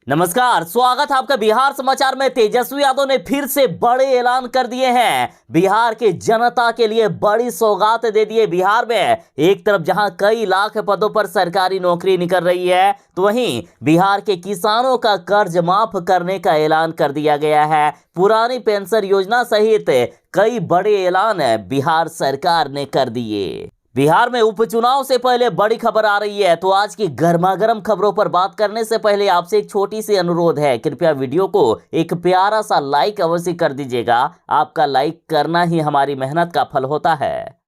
नमस्कार, स्वागत है आपका बिहार समाचार में। तेजस्वी यादव ने फिर से बड़े ऐलान कर दिए हैं। बिहार के जनता के लिए बड़ी सौगात दे दिए। बिहार में एक तरफ जहां कई लाख पदों पर सरकारी नौकरी निकल रही है, तो वहीं बिहार के किसानों का कर्ज माफ करने का ऐलान कर दिया गया है। पुरानी पेंशन योजना सहित कई बड़े ऐलान बिहार सरकार ने कर दिए। बिहार में उपचुनाव से पहले बड़ी खबर आ रही है, तो आज की गर्मागर्म खबरों पर बात करने से पहले आपसे एक छोटी सी अनुरोध है। कृपया वीडियो को एक प्यारा सा लाइक अवश्य कर दीजिएगा। आपका लाइक करना ही हमारी मेहनत का फल होता है।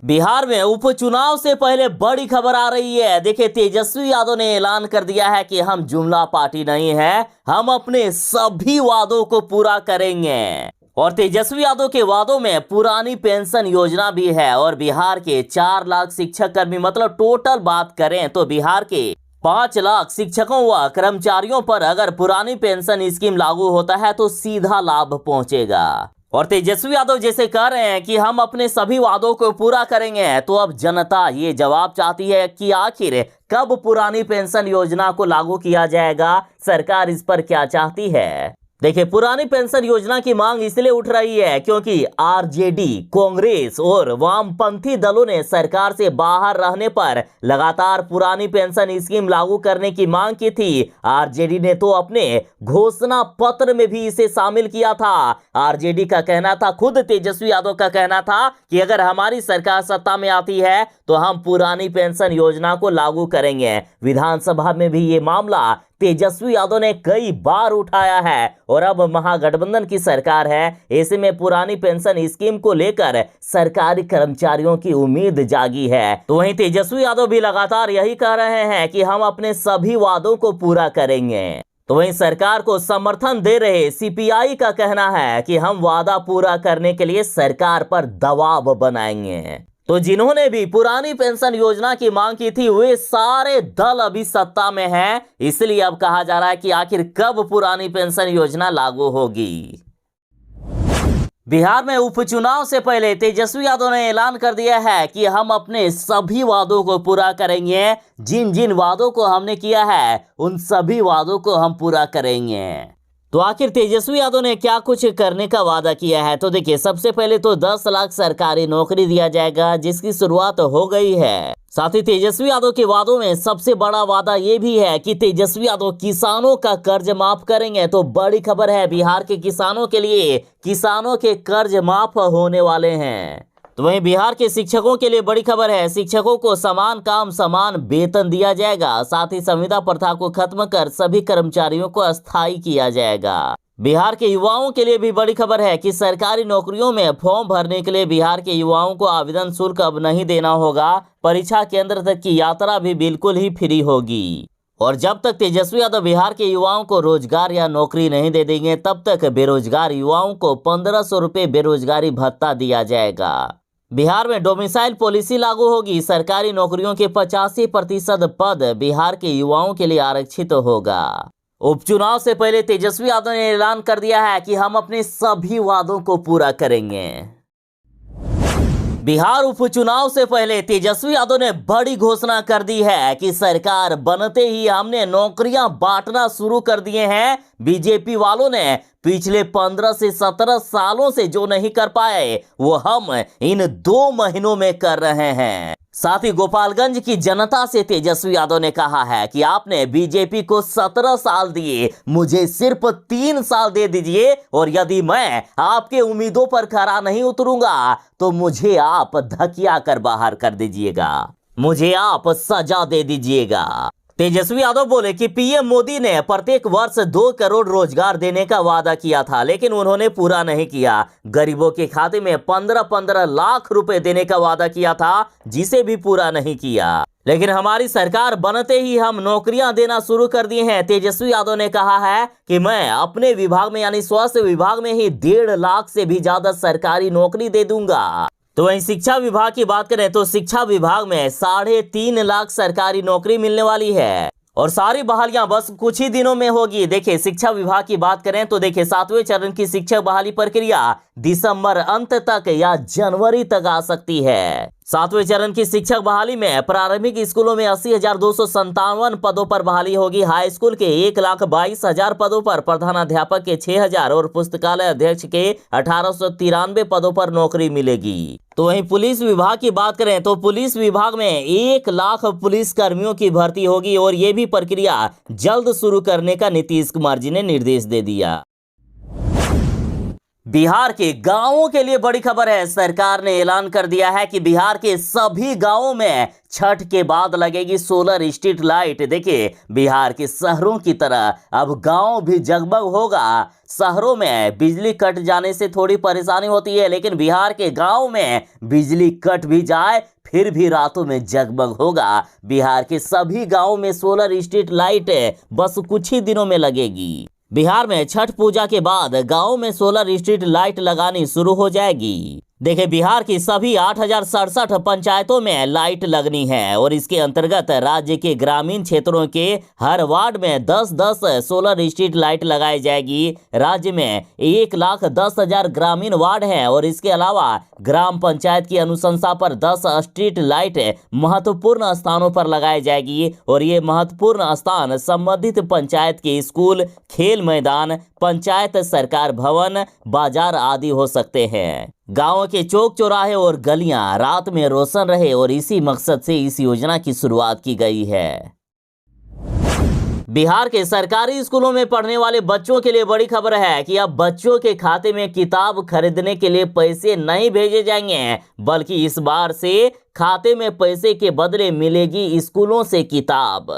बिहार में उपचुनाव से पहले बड़ी खबर आ रही है। देखिए, तेजस्वी यादव ने ऐलान कर दिया है कि हम जुमला पार्टी नहीं है, हम अपने सभी वादों को पूरा करेंगे। और तेजस्वी यादव के वादों में पुरानी पेंशन योजना भी है और बिहार के 4 लाख शिक्षक कर्मी, मतलब टोटल बात करें तो बिहार के 5 लाख शिक्षकों व कर्मचारियों पर अगर पुरानी पेंशन स्कीम लागू होता है तो सीधा लाभ पहुंचेगा। और तेजस्वी यादव जैसे कह रहे हैं कि हम अपने सभी वादों को पूरा करेंगे, तो अब जनता ये जवाब चाहती है कि आखिर कब पुरानी पेंशन योजना को लागू किया जाएगा, सरकार इस पर क्या चाहती है। देखिए, पुरानी पेंशन योजना की मांग इसलिए उठ रही है क्योंकि आरजेडी, कांग्रेस और वामपंथी दलों ने सरकार से बाहर रहने पर लगातार पुरानी पेंशन स्कीम लागू करने की मांग की थी। आरजेडी ने तो अपने घोषणा पत्र में भी इसे शामिल किया था। आरजेडी का कहना था, खुद तेजस्वी यादव का कहना था कि अगर हमारी सरकार सत्ता में आती है तो हम पुरानी पेंशन योजना को लागू करेंगे। विधानसभा में भी ये मामला तेजस्वी यादव ने कई बार उठाया है और अब महागठबंधन की सरकार है। ऐसे में पुरानी पेंशन स्कीम को लेकर सरकारी कर्मचारियों की उम्मीद जागी है। तो वहीं तेजस्वी यादव भी लगातार यही कह रहे हैं कि हम अपने सभी वादों को पूरा करेंगे। तो वहीं सरकार को समर्थन दे रहे सीपीआई का कहना है कि हम वादा पूरा करने के लिए सरकार पर दबाव बनाएंगे। तो जिन्होंने भी पुरानी पेंशन योजना की मांग की थी वे सारे दल अभी सत्ता में हैं, इसलिए अब कहा जा रहा है कि आखिर कब पुरानी पेंशन योजना लागू होगी। बिहार में उपचुनाव से पहले तेजस्वी यादव ने ऐलान कर दिया है कि हम अपने सभी वादों को पूरा करेंगे। जिन जिन वादों को हमने किया है उन सभी वादों को हम पूरा करेंगे। तो आखिर तेजस्वी यादव ने क्या कुछ करने का वादा किया है, तो देखिए, सबसे पहले तो 10 लाख सरकारी नौकरी दिया जाएगा, जिसकी शुरुआत हो गई है। साथ ही तेजस्वी यादव के वादों में सबसे बड़ा वादा ये भी है कि तेजस्वी यादव किसानों का कर्ज माफ करेंगे। तो बड़ी खबर है, बिहार के किसानों के लिए किसानों के कर्ज माफ होने वाले हैं। तो वहीं बिहार के शिक्षकों के लिए बड़ी खबर है, शिक्षकों को समान काम समान वेतन दिया जाएगा। साथ ही संविदा प्रथा को खत्म कर सभी कर्मचारियों को अस्थायी किया जाएगा। बिहार के युवाओं के लिए भी बड़ी खबर है कि सरकारी नौकरियों में फॉर्म भरने के लिए बिहार के युवाओं को आवेदन शुल्क अब नहीं देना होगा। परीक्षा केंद्र तक की यात्रा भी बिल्कुल ही फ्री होगी। और जब तक तेजस्वी यादव बिहार के युवाओं को रोजगार या नौकरी नहीं दे देंगे, तब तक बेरोजगार युवाओं को 1500 रुपये बेरोजगारी भत्ता दिया जाएगा। बिहार में डोमिसाइल पॉलिसी लागू होगी। सरकारी नौकरियों के 85% पद बिहार के युवाओं के लिए आरक्षित होगा। उपचुनाव से पहले तेजस्वी यादव ने ऐलान कर दिया है कि हम अपने सभी वादों को पूरा करेंगे। बिहार उपचुनाव से पहले तेजस्वी यादव ने बड़ी घोषणा कर दी है कि सरकार बनते ही हमने नौकरियां बांटना शुरू कर दिए हैं। बीजेपी वालों ने पिछले 15 से 17 सालों से जो नहीं कर पाए वो हम इन 2 महीनों में कर रहे हैं। साथ ही गोपालगंज की जनता से तेजस्वी यादव ने कहा है कि आपने बीजेपी को 17 साल दिए, मुझे सिर्फ 3 साल दे दीजिए और यदि मैं आपके उम्मीदों पर खरा नहीं उतरूंगा तो मुझे आप धकिया कर बाहर कर दीजिएगा, मुझे आप सजा दे दीजिएगा। तेजस्वी यादव बोले कि पीएम मोदी ने प्रत्येक वर्ष 2 करोड़ रोजगार देने का वादा किया था, लेकिन उन्होंने पूरा नहीं किया। गरीबों के खाते में 15-15 लाख रुपए देने का वादा किया था, जिसे भी पूरा नहीं किया। लेकिन हमारी सरकार बनते ही हम नौकरियां देना शुरू कर दिए हैं। तेजस्वी यादव ने कहा है कि मैं अपने विभाग में यानी स्वास्थ्य विभाग में ही 1.5 लाख से भी ज्यादा सरकारी नौकरी दे दूंगा। तो वहीं शिक्षा विभाग की बात करें तो शिक्षा विभाग में 3.5 लाख सरकारी नौकरी मिलने वाली है और सारी बहालियां बस कुछ ही दिनों में होगी। देखिए, शिक्षा विभाग की बात करें तो देखिए, 7वें चरण की शिक्षक बहाली प्रक्रिया दिसंबर अंत तक या जनवरी तक आ सकती है। सातवें चरण की शिक्षक बहाली में प्रारंभिक स्कूलों में 80,257 पदों पर बहाली होगी। हाई स्कूल के 1,22,000 पदों पर, प्रधानाध्यापक के 6,000 और पुस्तकालय अध्यक्ष के 1,893 पदों पर नौकरी मिलेगी। तो वहीं पुलिस विभाग की बात करें तो पुलिस विभाग में 1 लाख पुलिस कर्मियों की भर्ती होगी और ये भी प्रक्रिया जल्द शुरू करने का नीतीश कुमार जी ने निर्देश दे दिया। बिहार के गांवों के लिए बड़ी खबर है। सरकार ने ऐलान कर दिया है कि बिहार के सभी गांवों में छठ के बाद लगेगी सोलर स्ट्रीट लाइट। देखिए, बिहार के शहरों की तरह अब गांव भी जगमग होगा। शहरों में बिजली कट जाने से थोड़ी परेशानी होती है, लेकिन बिहार के गांव में बिजली कट भी जाए फिर भी रातों में जगमग होगा। बिहार के सभी गांवों में सोलर स्ट्रीट लाइट बस कुछ ही दिनों में लगेगी। बिहार में छठ पूजा के बाद गांव में सोलर स्ट्रीट लाइट लगानी शुरू हो जाएगी। देखिए, बिहार की सभी 8,067 पंचायतों में लाइट लगनी है और इसके अंतर्गत राज्य के ग्रामीण क्षेत्रों के हर वार्ड में 10-10 सोलर स्ट्रीट लाइट लगाई जाएगी। राज्य में 1,10,000 ग्रामीण वार्ड हैं और इसके अलावा ग्राम पंचायत की अनुशंसा पर 10 स्ट्रीट लाइट महत्वपूर्ण स्थानों पर लगाई जाएगी और ये महत्वपूर्ण स्थान संबंधित पंचायत के स्कूल, खेल मैदान, पंचायत सरकार भवन, बाजार आदि हो सकते हैं। गांव के चौक चौराहे और गलियां रात में रोशन रहे और इसी मकसद से इस योजना की शुरुआत की गई है। बिहार के सरकारी स्कूलों में पढ़ने वाले बच्चों के लिए बड़ी खबर है कि अब बच्चों के खाते में किताब खरीदने के लिए पैसे नहीं भेजे जाएंगे, बल्कि इस बार से खाते में पैसे के बदले मिलेगी स्कूलों से किताब।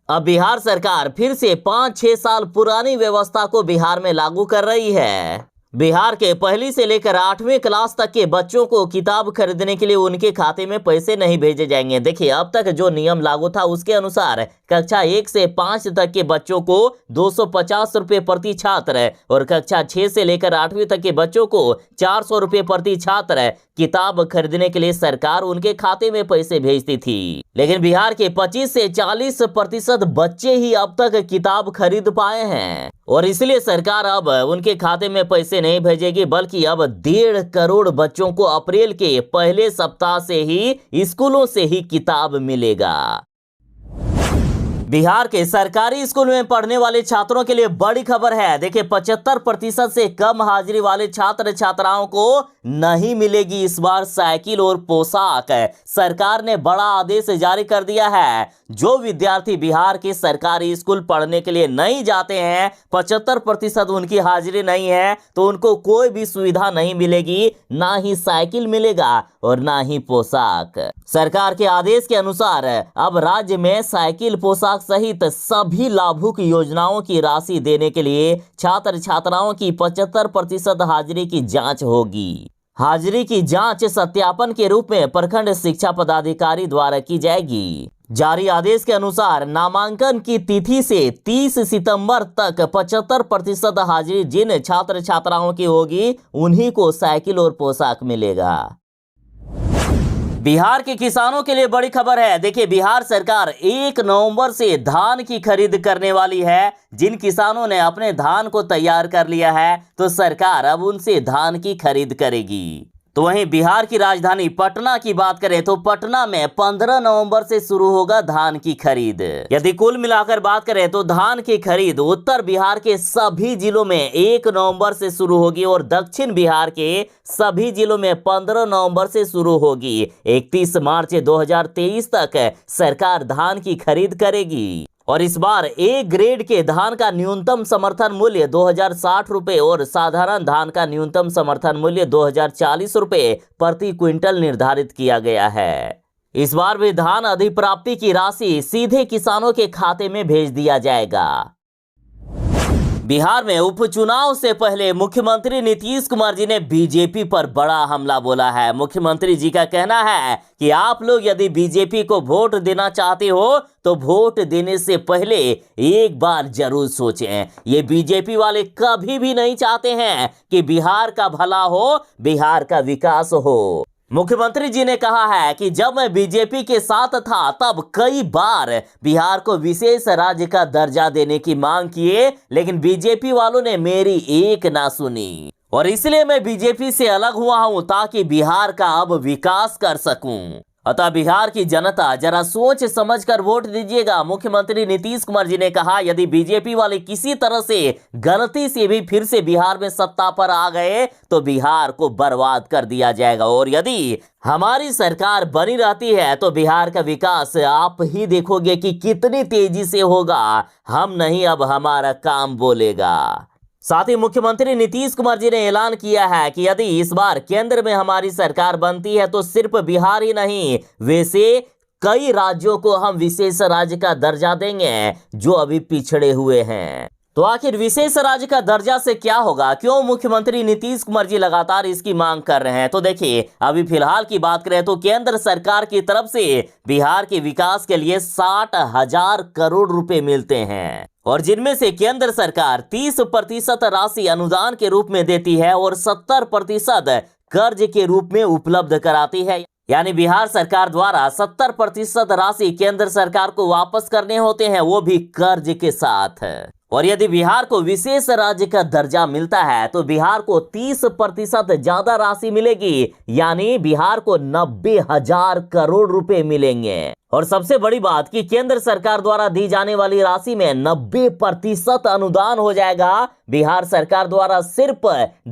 अब बिहार सरकार फिर से 5-6 साल पुरानी व्यवस्था को बिहार में लागू कर रही है। बिहार के पहली से लेकर 8वीं क्लास तक के बच्चों को किताब खरीदने के लिए उनके खाते में पैसे नहीं भेजे जाएंगे। देखिए, अब तक जो नियम लागू था उसके अनुसार कक्षा 1 से 5 तक के बच्चों को 250 रुपये प्रति छात्र और कक्षा 6 से लेकर 8वीं तक के बच्चों को 400 रुपये प्रति छात्र किताब खरीदने के लिए सरकार उनके खाते में पैसे भेजती थी। लेकिन बिहार के 25 से 40% बच्चे ही अब तक किताब खरीद पाए हैं और इसलिए सरकार अब उनके खाते में पैसे नहीं भेजेगी, बल्कि अब 1.5 करोड़ बच्चों को अप्रैल के पहले सप्ताह से ही स्कूलों से ही किताब मिलेगा। बिहार के सरकारी स्कूल में पढ़ने वाले छात्रों के लिए बड़ी खबर है। देखिए, 75% से कम हाजिरी वाले छात्र छात्राओं को नहीं मिलेगी इस बार साइकिल और पोशाक। सरकार ने बड़ा आदेश जारी कर दिया है। जो विद्यार्थी बिहार के सरकारी स्कूल पढ़ने के लिए नहीं जाते हैं, 75% उनकी हाजिरी नहीं है, तो उनको कोई भी सुविधा नहीं मिलेगी, ना ही साइकिल मिलेगा और ना ही पोशाक। सरकार के आदेश के अनुसार अब राज्य में साइकिल, पोशाक सहित सभी लाभुक योजनाओं की राशि देने के लिए छात्र छात्राओं की 75% हाजिरी की जांच होगी। हाजिरी की जांच सत्यापन के रूप में प्रखंड शिक्षा पदाधिकारी द्वारा की जाएगी। जारी आदेश के अनुसार नामांकन की तिथि से 30 सितंबर तक 75% हाजिरी जिन छात्र छात्राओं की होगी उन्हीं को साइकिल और पोशाक मिलेगा। बिहार के किसानों के लिए बड़ी खबर है। देखिए, बिहार सरकार 1 नवंबर से धान की खरीद करने वाली है। जिन किसानों ने अपने धान को तैयार कर लिया है तो सरकार अब उनसे धान की खरीद करेगी। तो वहीं बिहार की राजधानी पटना की बात करें तो पटना में 15 नवंबर से शुरू होगा धान की खरीद। यदि कुल मिलाकर बात करें तो धान की खरीद उत्तर बिहार के सभी जिलों में 1 नवंबर से शुरू होगी और दक्षिण बिहार के सभी जिलों में 15 नवंबर से शुरू होगी। 31 मार्च 2023 तक सरकार धान की खरीद करेगी और इस बार ए ग्रेड के धान का न्यूनतम समर्थन मूल्य 2060 रुपये और साधारण धान का न्यूनतम समर्थन मूल्य 2040 रुपये प्रति क्विंटल निर्धारित किया गया है। इस बार भी धान अधिप्राप्ति की राशि सीधे किसानों के खाते में भेज दिया जाएगा। बिहार में उपचुनाव से पहले मुख्यमंत्री नीतीश कुमार जी ने बीजेपी पर बड़ा हमला बोला है। मुख्यमंत्री जी का कहना है कि आप लोग यदि बीजेपी को वोट देना चाहते हो तो वोट देने से पहले एक बार जरूर सोचें। ये बीजेपी वाले कभी भी नहीं चाहते हैं कि बिहार का भला हो, बिहार का विकास हो। मुख्यमंत्री जी ने कहा है कि जब मैं बीजेपी के साथ था तब कई बार बिहार को विशेष राज्य का दर्जा देने की मांग किए, लेकिन बीजेपी वालों ने मेरी एक ना सुनी और इसलिए मैं बीजेपी से अलग हुआ हूं ताकि बिहार का अब विकास कर सकूं। अतः बिहार की जनता जरा सोच समझकर वोट दीजिएगा। मुख्यमंत्री नीतीश कुमार जी ने कहा, यदि बीजेपी वाले किसी तरह से गलती से भी फिर से बिहार में सत्ता पर आ गए तो बिहार को बर्बाद कर दिया जाएगा, और यदि हमारी सरकार बनी रहती है तो बिहार का विकास आप ही देखोगे कि कितनी तेजी से होगा। हम नहीं, अब हमारा काम बोलेगा। साथ ही मुख्यमंत्री नीतीश कुमार जी ने ऐलान किया है कि यदि इस बार केंद्र में हमारी सरकार बनती है तो सिर्फ बिहार ही नहीं, वैसे कई राज्यों को हम विशेष राज्य का दर्जा देंगे जो अभी पिछड़े हुए हैं। तो आखिर विशेष राज्य का दर्जा से क्या होगा? क्यों मुख्यमंत्री नीतीश कुमार जी लगातार इसकी मांग कर रहे हैं? तो देखिए, अभी फिलहाल की बात करें तो केंद्र सरकार की तरफ से बिहार के विकास के लिए 60,000 करोड़ रुपए मिलते हैं, और जिनमें से केंद्र सरकार 30% राशि अनुदान के रूप में देती है और 70% कर्ज के रूप में उपलब्ध कराती है। यानी बिहार सरकार द्वारा 70% राशि केंद्र सरकार को वापस करने होते हैं, वो भी कर्ज के साथ। और यदि बिहार को विशेष राज्य का दर्जा मिलता है तो बिहार को 30% ज्यादा राशि मिलेगी, यानी बिहार को 90,000 करोड़ रुपए मिलेंगे। और सबसे बड़ी बात कि केंद्र सरकार द्वारा दी जाने वाली राशि में 90% अनुदान हो जाएगा। बिहार सरकार द्वारा सिर्फ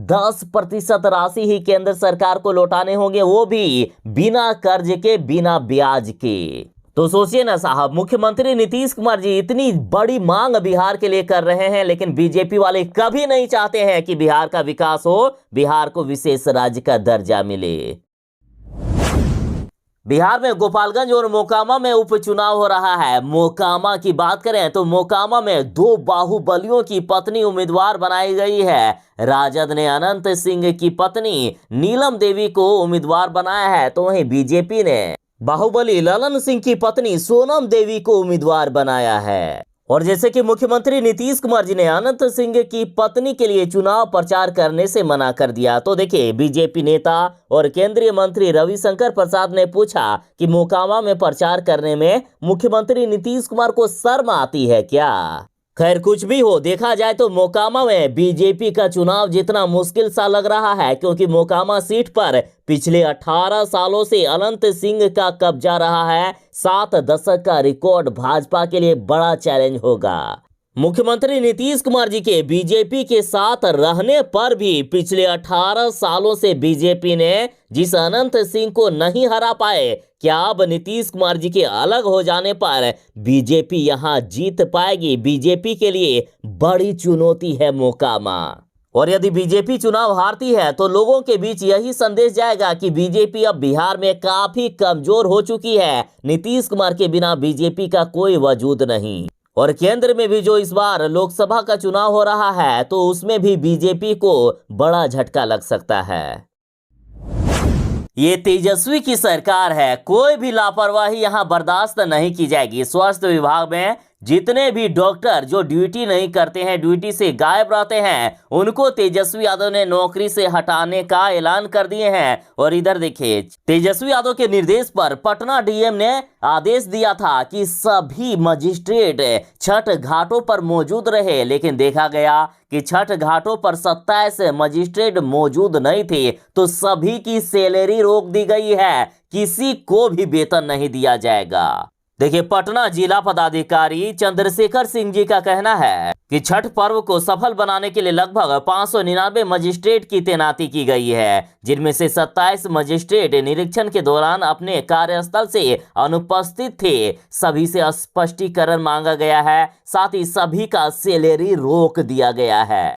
10% राशि ही केंद्र सरकार को लौटाने होंगे, वो भी बिना कर्ज के, बिना ब्याज के। तो सोचिए ना साहब, मुख्यमंत्री नीतीश कुमार जी इतनी बड़ी मांग बिहार के लिए कर रहे हैं, लेकिन बीजेपी वाले कभी नहीं चाहते हैं कि बिहार का विकास हो, बिहार को विशेष राज्य का दर्जा मिले। बिहार में गोपालगंज और मोकामा में उपचुनाव हो रहा है। मोकामा की बात करें तो मोकामा में 2 बाहुबलियों की पत्नी उम्मीदवार बनाई गई है। राजद ने अनंत सिंह की पत्नी नीलम देवी को उम्मीदवार बनाया है, तो वहीं बीजेपी ने बाहुबली ललन सिंह की पत्नी सोनम देवी को उम्मीदवार बनाया है। और जैसे कि मुख्यमंत्री नीतीश कुमार जी ने अनंत सिंह की पत्नी के लिए चुनाव प्रचार करने से मना कर दिया, तो देखिए, बीजेपी नेता और केंद्रीय मंत्री रविशंकर प्रसाद ने पूछा कि मोकामा में प्रचार करने में मुख्यमंत्री नीतीश कुमार को शर्म आती है क्या? खैर, कुछ भी हो, देखा जाए तो मोकामा में बीजेपी का चुनाव जितना मुश्किल सा लग रहा है, क्योंकि मोकामा सीट पर पिछले 18 सालों से अनंत सिंह का कब्जा रहा है। 7 दशक का रिकॉर्ड भाजपा के लिए बड़ा चैलेंज होगा। मुख्यमंत्री नीतीश कुमार जी के बीजेपी के साथ रहने पर भी पिछले 18 सालों से बीजेपी ने जिस अनंत सिंह को नहीं हरा पाए, क्या अब नीतीश कुमार जी के अलग हो जाने पर बीजेपी यहां जीत पाएगी? बीजेपी के लिए बड़ी चुनौती है मोकामा। और यदि बीजेपी चुनाव हारती है तो लोगों के बीच यही संदेश जाएगा कि बीजेपी अब बिहार में काफी कमजोर हो चुकी है। नीतीश कुमार के बिना बीजेपी का कोई वजूद नहीं। और केंद्र में भी जो इस बार लोकसभा का चुनाव हो रहा है, तो उसमें भी बीजेपी को बड़ा झटका लग सकता है। ये तेजस्वी की सरकार है, कोई भी लापरवाही यहाँ बर्दाश्त नहीं की जाएगी। स्वास्थ्य विभाग में जितने भी डॉक्टर जो ड्यूटी नहीं करते हैं, ड्यूटी से गायब रहते हैं, उनको तेजस्वी यादव ने नौकरी से हटाने का ऐलान कर दिए हैं। और इधर देखिए, तेजस्वी यादव के निर्देश पर पटना डीएम ने आदेश दिया था कि सभी मजिस्ट्रेट छठ घाटों पर मौजूद रहे, लेकिन देखा गया कि छठ घाटों पर 27 मजिस्ट्रेट मौजूद नहीं थे, तो सभी की सैलरी रोक दी गई है, किसी को भी वेतन नहीं दिया जाएगा। देखिए, पटना जिला पदाधिकारी चंद्रशेखर सिंह जी का कहना है कि छठ पर्व को सफल बनाने के लिए लगभग 599 मजिस्ट्रेट की तैनाती की गई है, जिनमें से 27 मजिस्ट्रेट निरीक्षण के दौरान अपने कार्यस्थल से अनुपस्थित थे। सभी से स्पष्टीकरण मांगा गया है, साथ ही सभी का सैलरी रोक दिया गया है।